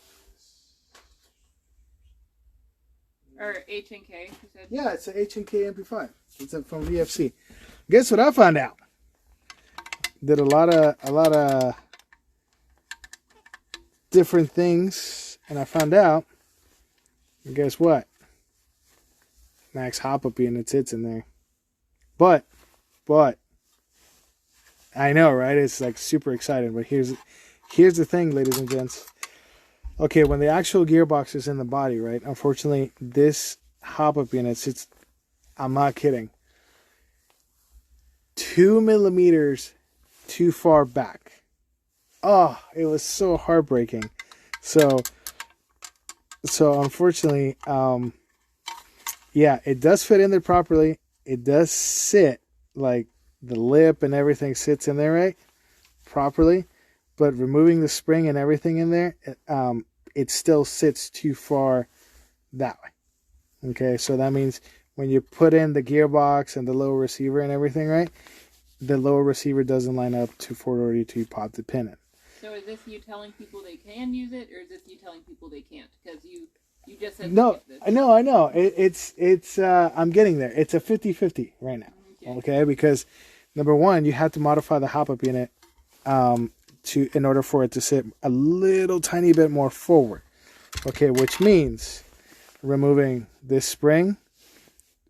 B: this?
A: Or H&K, you said?
B: Yeah, it's an H&K MP5. It's from VFC. Guess what I found out? Did a lot of different things, and I found out. And guess what? Max hop-up unit sits in there. But I know, right? It's like super exciting. But here's the thing, ladies and gents. Okay, when the actual gearbox is in the body, right? Unfortunately, this hop-up unit sits. I'm not kidding. 2 millimeters too far back. Oh, it was so heartbreaking. So unfortunately, yeah, it does fit in there properly. It does sit, like the lip and everything sits in there right properly, but removing the spring and everything in there, it still sits too far that way. Okay, so that means when you put in the gearbox and the lower receiver and everything, right, the lower receiver doesn't line up to 440 to pop the pin in.
A: So is this you telling people they can use it, or is this you telling people they can't? Because you just said
B: no. I know. It's I'm getting there. It's a 50-50 right now. Okay, because number one, you have to modify the hop-up unit in order for it to sit a little tiny bit more forward. Okay, which means removing this spring,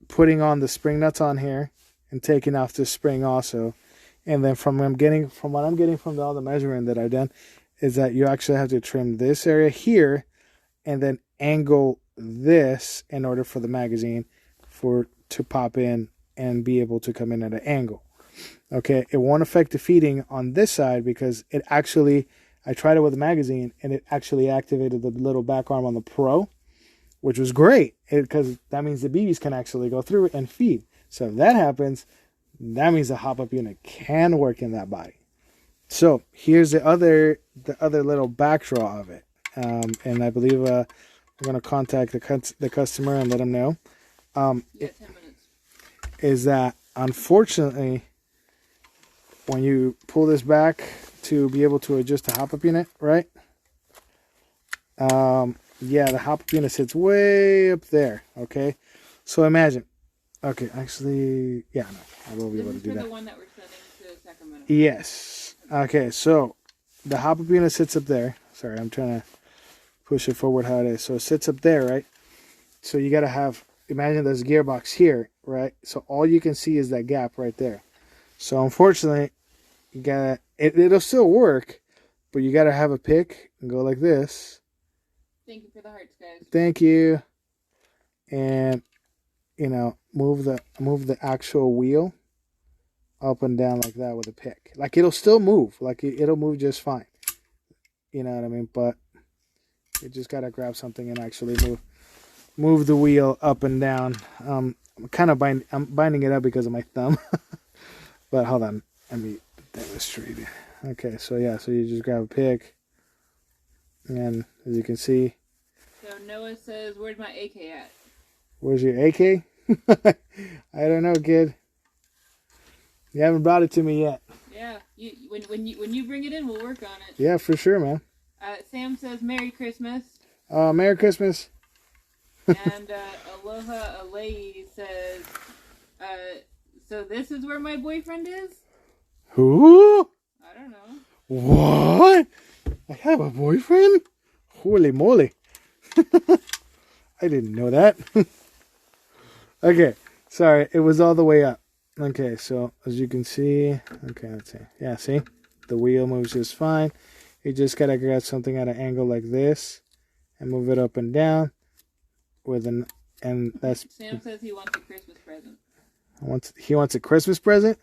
B: putting on the spring nuts on here, and taking off this spring also. And then from what I'm getting from all the measuring that I've done, is that you actually have to trim this area here, and then angle this in order for the magazine to pop in and be able to come in at an angle. Okay, it won't affect the feeding on this side because it actually, I tried it with the magazine and it actually activated the little back arm on the Pro, which was great because that means the BBs can actually go through and feed. So if that happens, that means the hop-up unit can work in that body. So here's the other little backdraw of it. And I believe we're going to contact the customer and let them know.
A: 10 minutes.
B: Is that unfortunately, when you pull this back to be able to adjust the hop-up unit, right? Yeah, the hop-up unit sits way up there, okay? So imagine, okay, actually, yeah, no, I will be able to do that.
A: The one that we're sending to Sacramento.
B: Yes. Okay, so the hop-up unit sits up there. Sorry, I'm trying to push it forward how it is. So it sits up there, right? So you got to have, imagine there's a gearbox here, right? So all you can see is that gap right there. So unfortunately, you gotta, it'll still work, but you got to have a pick and go like this.
A: Thank you for the hearts, guys.
B: Thank you. And, you know, move the actual wheel up and down like that with a pick. Like it'll still move. Like it'll move just fine. You know what I mean? But you just got to grab something and actually move the wheel up and down. I'm kind of binding it up because of my thumb. But hold on. Let me demonstrate it. Okay, so yeah, so you just grab a pick. And as you can see.
A: So Noah says, where's my AK at?
B: Where's your AK? I don't know, kid. You haven't brought it to me yet.
A: Yeah, when you bring it in, we'll work on it.
B: Yeah, for sure, man.
A: Sam says, Merry Christmas.
B: Merry Christmas.
A: And Aloha Alei says, so this is where my boyfriend is?
B: Who?
A: I don't know.
B: What? I have a boyfriend? Holy moly. I didn't know that. Okay, sorry, it was all the way up. Okay, so as you can see, okay, let's see. Yeah, see? The wheel moves just fine. You just gotta grab something at an angle like this and move it up and down with and that's.
A: Sam says he wants a Christmas present.
B: He wants a Christmas present?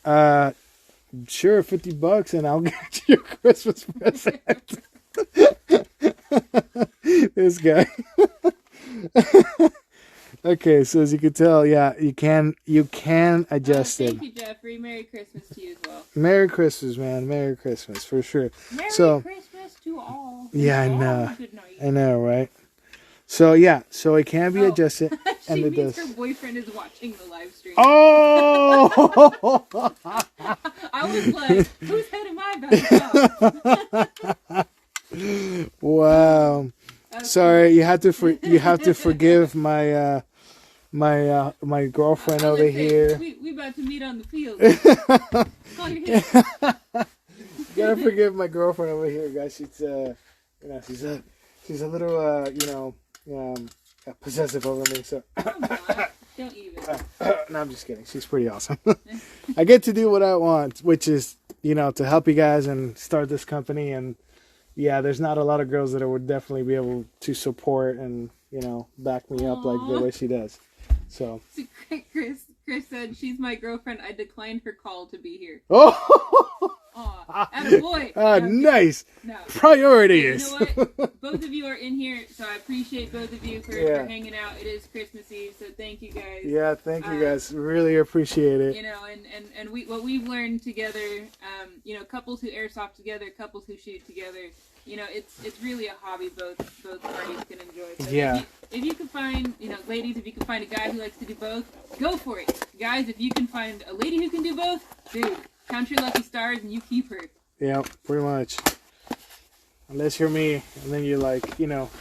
B: Sure, $50 and I'll get you a Christmas present. This guy. Okay, so as you can tell, yeah, you can adjust it.
A: Thank you, Jeffrey. Merry Christmas to you as well.
B: Merry Christmas, man. Merry Christmas, for sure.
A: Merry Christmas to all.
B: Yeah, I know. Good night. I know, right? So, yeah, so it can be adjusted.
A: And it does. Her boyfriend is watching the live stream.
B: Oh!
A: I was like, whose head am I back?
B: Wow. Sorry, you have to forgive my my girlfriend over here.
A: We about to meet on the field.
B: You gotta forgive my girlfriend over here, guys. She's she's a little possessive over me. So
A: don't even.
B: No, I'm just kidding. She's pretty awesome. I get to do what I want, which is to help you guys and start this company. And yeah, there's not a lot of girls that would definitely be able to support and back me up like the way she does. So
A: Chris said, she's my girlfriend. I declined her call to be here.
B: Oh!
A: Aw, attaboy.
B: Nice.
A: No.
B: Priorities.
A: You know what? Both of you are in here, so I appreciate both of you for hanging out. It is Christmas Eve, so thank you guys.
B: Yeah, thank you guys. Really appreciate it.
A: And what we've learned together, couples who airsoft together, couples who shoot together, it's really a hobby both parties can enjoy. So
B: yeah.
A: If you can find, ladies, if you can find a guy who likes to do both, go for it. Guys, if you can find a lady who can do both, dude, count your lucky stars and you keep her.
B: Yeah, pretty much. Unless you're me, and then you're like, count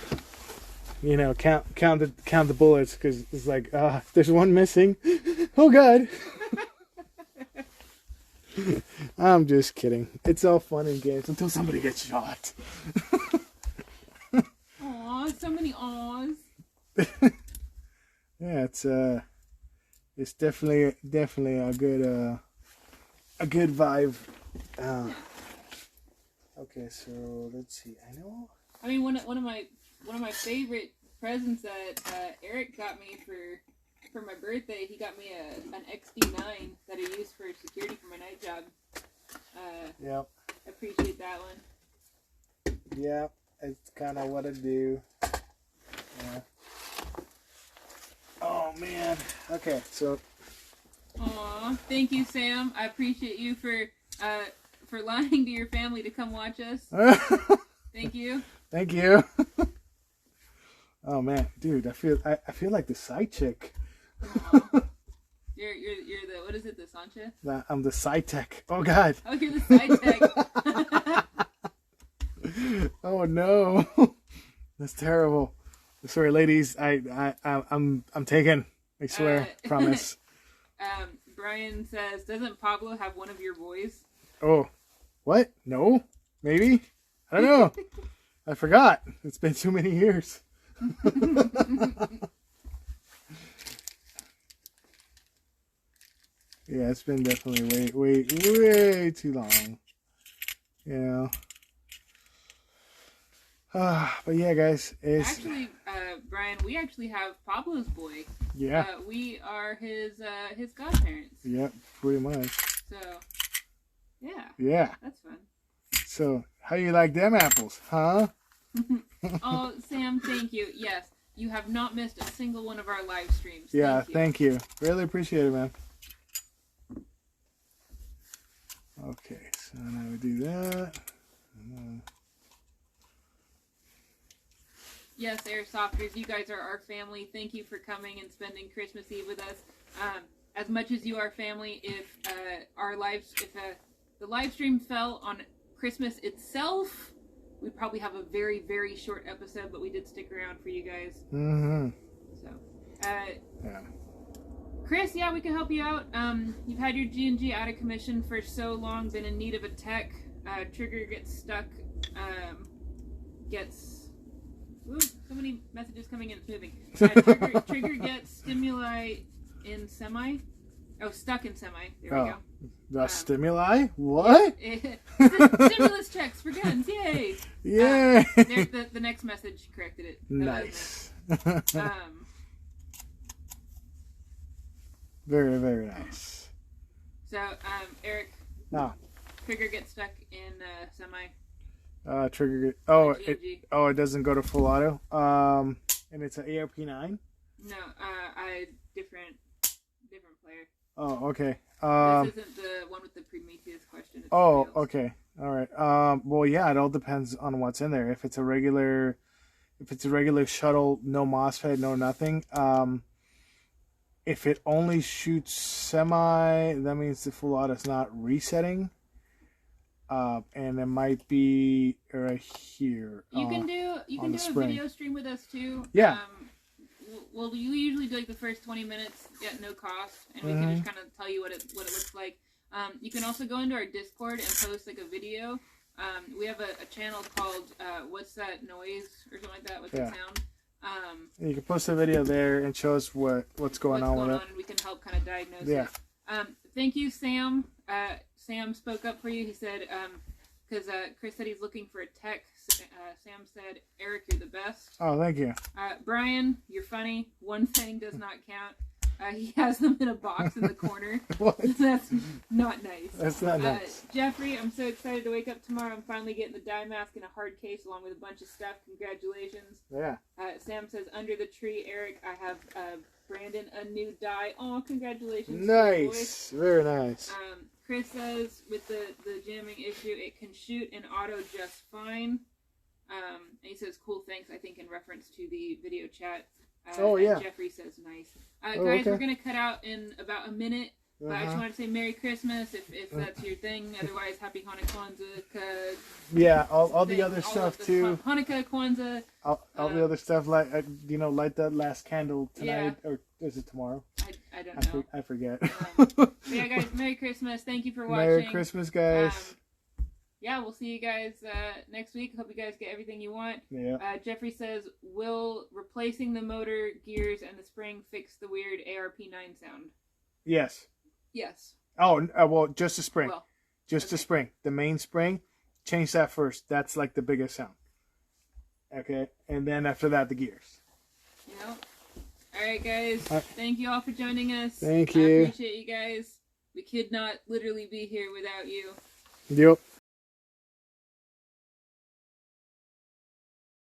B: the bullets because it's like, there's one missing. Oh God. I'm just kidding. It's all fun and games until somebody gets shot.
A: Aw, so many awes.
B: Yeah, it's definitely a good vibe. Okay, so let's see.
A: I mean, one of my favorite presents that Eric got me for for my birthday, he got me an XD9 that I use for security for my night job.
B: Yep.
A: I appreciate that one.
B: Yeah, it's kind of what I do. Yeah. Oh man. Okay, so.
A: Aw, thank you, Sam. I appreciate you for lying to your family to come watch us. Thank you.
B: Thank you. Oh man, dude, I feel like the side chick.
A: You're the, what is it, the Sancha?
B: I'm the side tech. Oh god.
A: Oh, you're the side tech.
B: Oh no. That's terrible. Sorry, ladies. I'm taken. I swear. Promise.
A: Brian says, doesn't Pablo have one of your boys?
B: Oh, what? No? Maybe? I don't know. I forgot. It's been too many years. Yeah, it's been definitely way too long. Yeah. But yeah, guys,
A: actually, Brian, we actually have Pablo's boy.
B: Yeah.
A: We are his godparents.
B: Yeah, pretty much.
A: So, yeah.
B: Yeah.
A: That's fun.
B: So, how you like them apples, huh?
A: Oh, Sam, thank you. Yes, you have not missed a single one of our live streams.
B: Yeah, thank you. Really appreciate it, man. Okay, so now we do that.
A: Yes, Airsofters, you guys are our family. Thank you for coming and spending Christmas Eve with us. As much as you are family, if the live stream fell on Christmas itself, we'd probably have a very, very short episode, but we did stick around for you guys.
B: Mm-hmm.
A: So,
B: yeah.
A: Chris, yeah, we can help you out. You've had your G&G out of commission for so long, been in need of a tech. Trigger gets stuck, Ooh, so many messages coming in, it's moving. Trigger gets stimuli in semi. Oh, stuck in semi. There we go.
B: The stimuli? What?
A: Stimulus checks for guns, yay!
B: Yeah.
A: The next message corrected it.
B: Nice. Very, very nice.
A: So, Eric.
B: No.
A: Trigger gets stuck in semi.
B: Trigger. It doesn't go to full auto. And it's an ARP9.
A: No, different player.
B: Oh, okay.
A: This isn't the one with the Prometheus question. It's
B: okay. All right. Well, yeah, it all depends on what's in there. If it's a regular shuttle, no MOSFET, no nothing. If it only shoots semi, that means the full auto is not resetting. And it might be right here.
A: You can do a video stream with us too.
B: Yeah.
A: Well, you usually do like the first 20 minutes at no cost, and we can just kind of tell you what it looks like. You can also go into our Discord and post like a video. We have a channel called What's That Noise or something like that. What's that sound?
B: You can post a video there and show us what's going on with it.
A: And we can help kind of diagnose
B: it.
A: Thank you, Sam. Sam spoke up for you. He said, because Chris said he's looking for a tech. Sam said, Eric, you're the best.
B: Oh, thank you.
A: Brian, you're funny. One thing does not count. He has them in a box in the corner.
B: What?
A: That's not nice.
B: That's not nice.
A: Jeffrey, I'm so excited to wake up tomorrow. I'm finally getting the dye mask in a hard case along with a bunch of stuff. Congratulations.
B: Yeah.
A: Sam says, under the tree, Eric, I have Brandon a new dye. Oh, congratulations.
B: Nice. Very nice.
A: Chris says, with the jamming issue, it can shoot in auto just fine. And he says, cool, thanks, I think in reference to the video chat.
B: Yeah.
A: Jeffrey says, nice. Guys, we're going to cut out in about a minute. I just want to say Merry Christmas if that's your thing. Otherwise, Happy Hanukkah,
B: yeah, all the other stuff too.
A: Hanukkah, Kwanzaa.
B: All the other stuff, like light that last candle tonight, or is it tomorrow?
A: I don't know.
B: I forget.
A: Yeah, guys, Merry Christmas. Thank you for watching.
B: Merry Christmas, guys.
A: Yeah, we'll see you guys next week. Hope you guys get everything you want.
B: Yeah.
A: Jeffrey says, will replacing the motor, gears, and the spring fix the weird ARP9 sound?
B: Yes.
A: Yes.
B: Oh, well, just the spring.
A: Well,
B: just the spring. The main spring, change that first. That's like the biggest sound. Okay? And then after that, the gears.
A: All right, guys. Thank you all for joining us.
B: Thank you.
A: I appreciate you guys. We could not literally be here without you.
B: Yep.